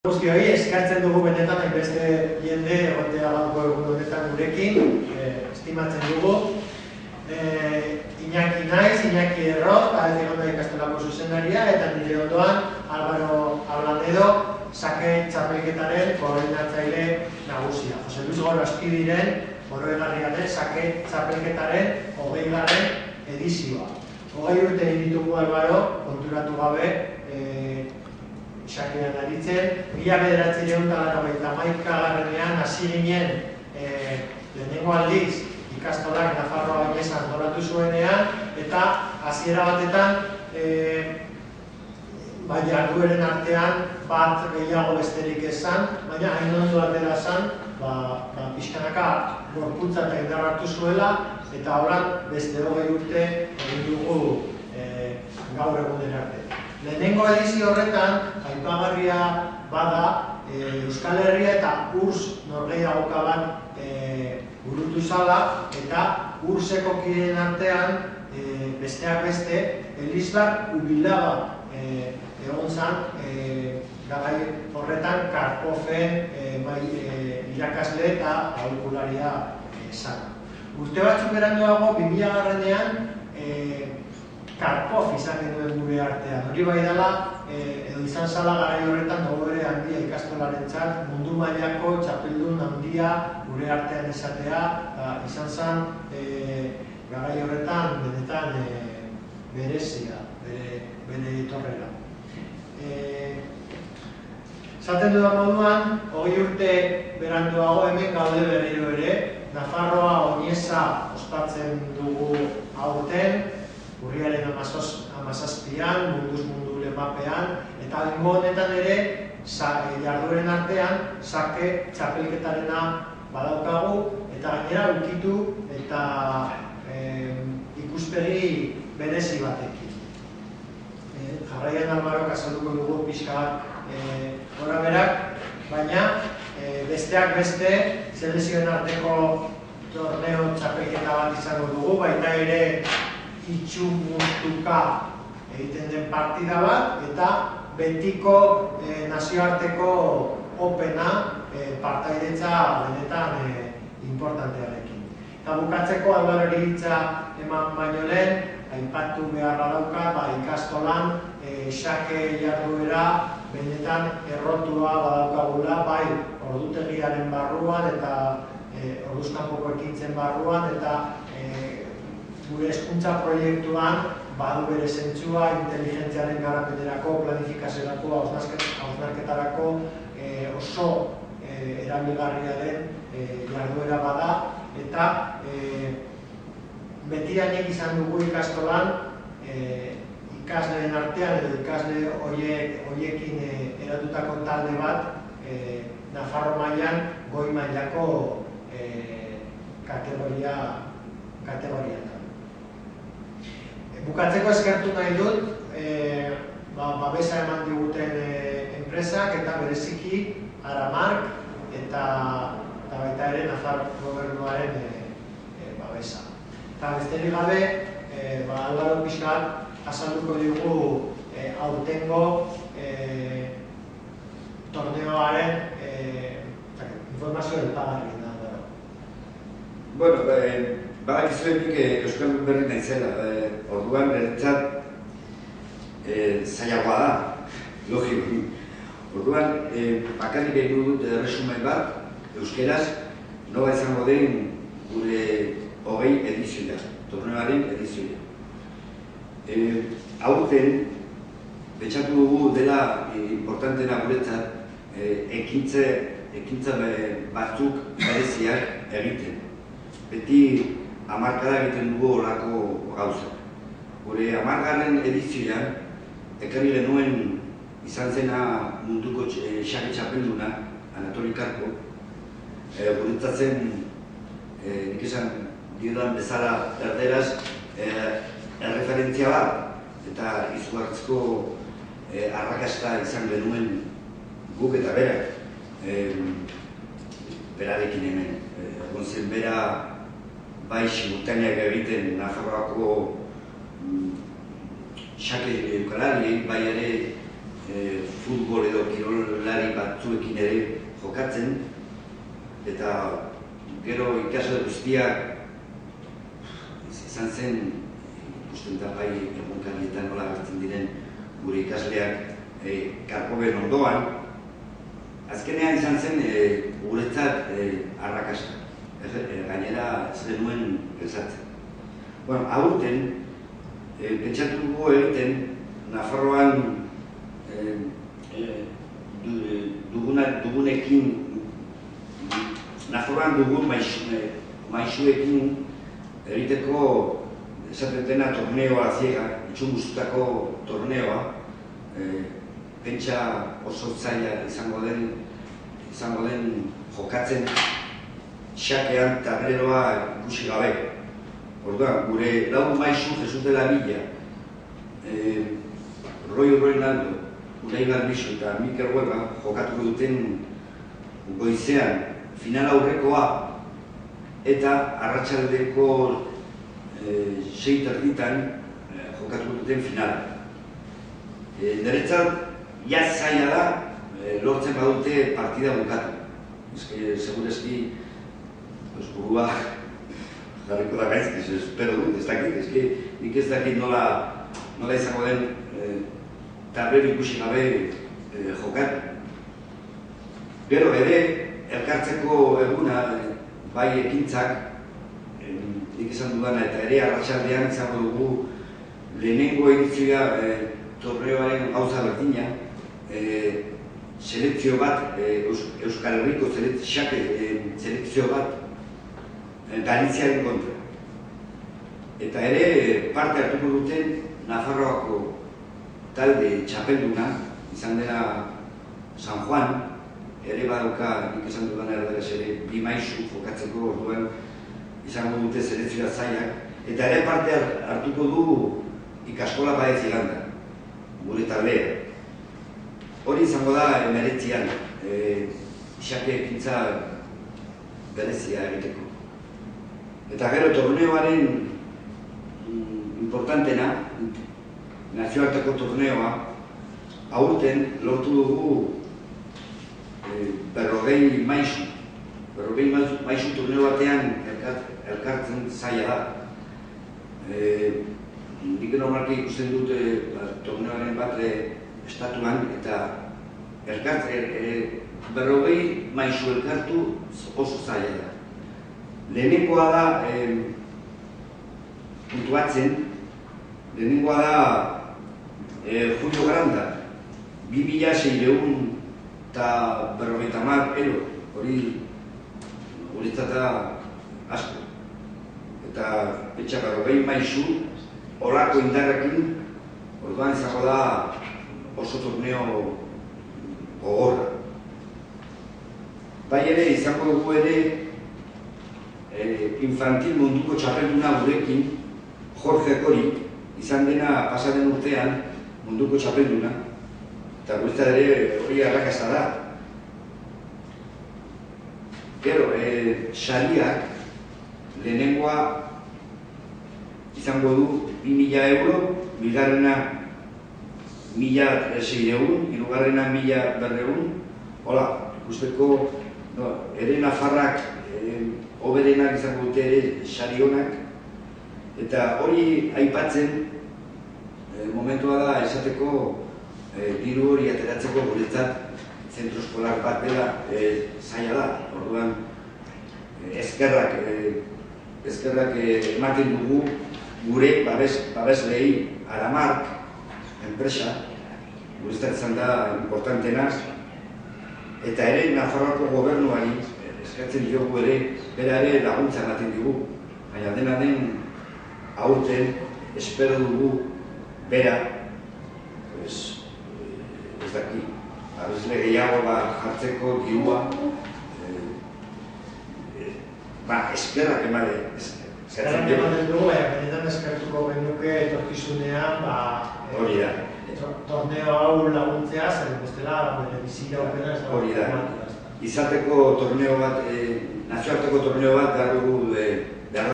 Guztioi, eskartzen dugu benetan hainbeste jende egotea gaurko egun honetan gurekin, estimatzen dugu. Iñaki naiz, Iñaki Erroz, Paez Egonda ikastolako zuzendaria, eta nire ondoan Álvaro Ablanedo, sake txapelketaren koordinatzaile nagusia. Jose Luis Gorostidiren, oroegarriaren sake txapelketaren 20. edizioa. 20 urte ditugu Álvaro, konturatu gabe, sakean aritzen, 1991 hasi ginen lehenengo aldiz ikastolak Nafarroa Oinezan antolatu zuenean, eta hasiera batetan jardueren artean bat gehiago besterik esan, baina hain ondo atera zen, pixkanaka gorputza eta indar hartu zuela, eta horan beste 20 urte egin dugu gaur egunen arte. Lehenengo edizio horretan, aipagarria bada, Euskal Herria eta URSS norgehiagoka bat burutu zala, eta URSSeko kideen artean, besteak beste, Elisbar Ubilaga egon zan, garai horretan Karpofen irakasle eta aholkularia zan. Urte batzuk beranduago, 2000-ean, Karpov izan genuen gure artean. Hori bai dela, edo izan zala garai horretan dogore handia ikastolarentzat, mundu mailako txapeldun handia gure artean izatea, izan zen garai horretan benetan berezia, bere etorrera. Zaten dudan moduan, 20 urte beranduago hemen gaude berriro ere, Nafarroa Oineza ospatzen dugu aurten, urriaren 17an, munduz mundu lemapean, eta lengo honetan ere, jardueren artean, sake txapelketarena badaukagu, eta gainera ukitu eta ikuspegi berezi batekin. Jarraian Alvarok azalduko dugu pixka bat gora berak, baina besteak beste, selezioen arteko torneo txapelketa bat izango dugu, baita ere itxumustuka egiten den partida bat, eta betiko nazioarteko opena partaidetza benetan importantearekin. Eta bukatzeko Alvarori hitza eman baino lehen, aipatu beharra dauka, ikastolan sake jarduera benetan errotua badaukagula, bai ordutegiaren barruan eta orduzkanpoko ekintzen barruan, eta gure hezkuntza proiektuan badu bere zentzua, inteligentziaren garapenerako, planifikaziorako, hausnarketarako oso erabilgarria den jarduera bada, eta betidanik izan dugu ikastolan ikasleen artean edo ikasle horiekin eratutako talde bat Nafarro mailan goi mailako kategoriatan. Bukatzeko eskertu nahi dut, babesa eman diguten enpresak eta bereziki Aramark eta baita ere Nafar gobernuaren babesa. Eta besterik gabe, Álvaro pixkat azalduko digu aurtengo torneoaren informazio elpagarri da. Bueno, badakizuenik Euskal Berri naizela, orduan beretzat zailagoa da, logiko. Orduan, bakarrik egin dut resumen bat, euskeraz, nola izango den gure 20 edizioa, torneoaren edizioa. Aurten, betxatu dugu dela importantena guretzat, ekintza batzuk bereziak egiten. Beti hamarkada egiten dugu horako gauzak. Gure 10. edizioan, ekarri genuen izan zena munduko sake txapelduna, Anatoli Karpo, guretzatzen, nik esan diodan bezala erderaz, erreferentzia bat, eta izugarrizko arrakasta izan genuen guk eta berak, berarekin hemen. Egon zen bera bai simultaneak egiten Nafarroako sake eukalari, bai ere futbol edo kirolari batzuekin ere jokatzen, eta gero ikasle guztiak izan zen, ikusten da bai egunkarietan nola agertzen diren gure ikasleak karpoben ondoan, azkenean izan zen guretzat arrakasta. Gainera ez genuen pensatzen. Bueno, aurten, pentsatu dugu egiten, Nafarroan dugunekin, Nafarroan dugun maisuekin egiteko esatetena torneoa ziega, itxunguztutako torneoa, pentsa oso zaila izango den jokatzen xakean tableroa ikusi gabe. Orduan, gure lau maisu Jesus de la Villa, Roy Ronaldo, Unai Garbizo eta Mikel Huelga jokatuko duten goizean final aurrekoa eta arratsaldeko 6:30 jokatuko duten finala. Niretzat, jaz zaila da, lortzen badute partida bukatu. Segurezki, burua jarriko da gaizki, espero dut, ez dakit, nik ez dakit nola izango den tablero ikusi gabe jokatu. Gero ere, elkartzeko eguna, bai ekintzak, nik esan dudana eta ere arratsaldean izango dugu lehenengo edizioa torneoaren gauza berdina, selekzio bat, Euskal Herriko selekzio bat Galiziaren kontra. Eta ere parte hartuko duten Nafarroako talde txapelduna, izan dena San Juan, ere badauka, nik esan dudan erderaz ere, bi maisu jokatzeko orduan izango dute selekzioa zailak, eta ere parte hartuko du ikastola Baez Iganda, gure taldea. Hori izango da emeretzian, xake ekintza berezia egiteko. Eta gero torneoaren importantena, nazioarteko torneoa, aurten lortu dugu 40 maisu. 40 maisu torneo batean elkartzen zaila da. Nik normalki ikusten dut torneoaren bat estatuan eta 40 maisu elkartu oso zaila da. Lehenengoa da puntuatzen, lehenengoa da Julio Granda, 2.650 euro, hori guretzat da asko. Eta petxa 40 maisu, horako indarrekin, orduan izango da oso torneo gogorra. Bai ere, izango dugu ere infantil munduko txapelduna gurekin, Jorge Kori, izan dena pasaden urtean munduko txapelduna, eta guretzat ere hori arrakasta da. Gero, sariak lehenengoa izango du 2.000 euro, bigarrena 1.600, hirugarrena 1.200, hola, ikusteko ere Nafarrak hoberenak izango dute ere sari honak, eta hori aipatzen momentua da esateko diru hori ateratzeko guretzat zentro eskolar bat dela zaila da. Orduan eskerrak ematen dugu gure babeslei Aramark enpresa, guretzat izan da importantena, eta ere Nafarroako gobernuari eskatzen diogu ere, bera ere laguntza ematen digu, baina dena den aurten espero dugu bera, ez daki, abesle gehiago jartzeko dirua, eskerrak emade. Eskerrak ematen dugu, benetan eskertuko genuke etorkizunean, hori da. Torneo hau laguntzea, zer bestela, bizia aukera ez da. Hori da. Izateko torneo bat, nazioarteko torneo bat, behar dugu